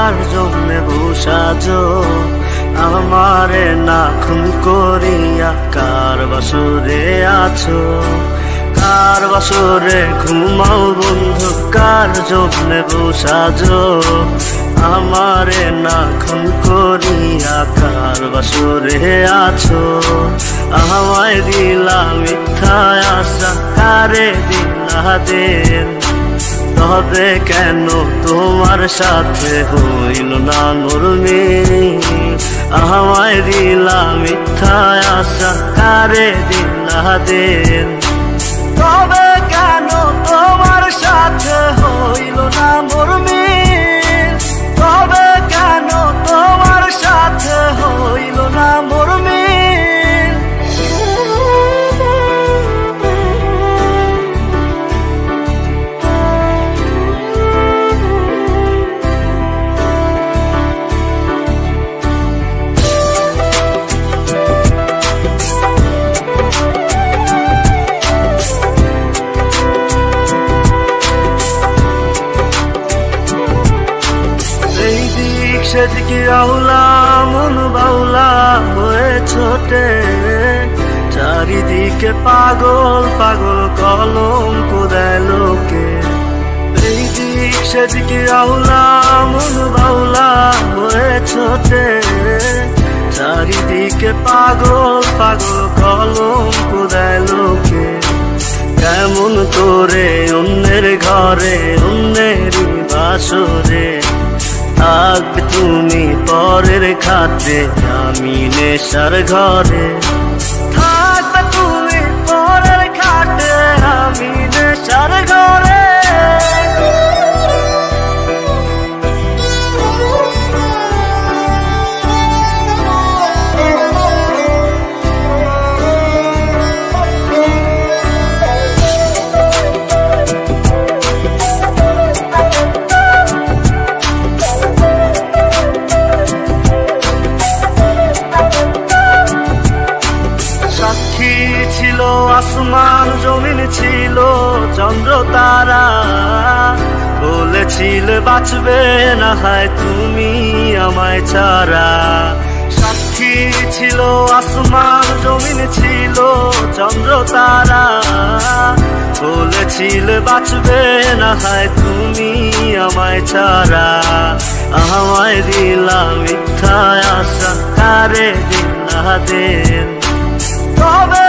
কার জন্য বসাজো আমারে না খুন করিয়া কার বাসরে আছো কার বাসরে ঘুমাও বন্ধু কার জন্য বসাজো আমারে না খুন করিয়া কার বাসরে আছো আমায় দিলা মিথ্যা আশা কারে দিলা দিন তবে কেন তোমার সাথে হইল না নরমি আমায় দিলা মিথ্যা আশা কারে দিলা দিন তবে কেন তোমার সাথে হইল না নরমি তবে কেন তোমার সাথে হইল না নরমি সেদিকে আউলা মন বাউলা হয়ে ছোটে চারিদিকে পাগল পাগল কলঙ্ক দেয় লোকে এই দিক সেদিকে আউলা মন বাউলা হয়ে ছোটে চারিদিকে পাগল পাগল কলঙ্ক দেয় লোকে কেমন করে অন্যের ঘরে অন্যেরই বাসরে থাকবে তুমি পরের খাতে আমি নেশার ঘরে থাকবে তুমি পরের খাতে আমি নেশার ঘরে ছিল আসমান জমিন ছিল চন্দ্র তারা বলেছিলে বাঁচবে না হয় তুমি আমায় ছাড়া সাক্ষী ছিল আসমান জমিন ছিল চন্দ্র তারা বলেছিলে বাঁচবে না হয় তুমি আমায় ছাড়া আমায় দিলা মিথ্যা আশা কারে দিলা দিন তবে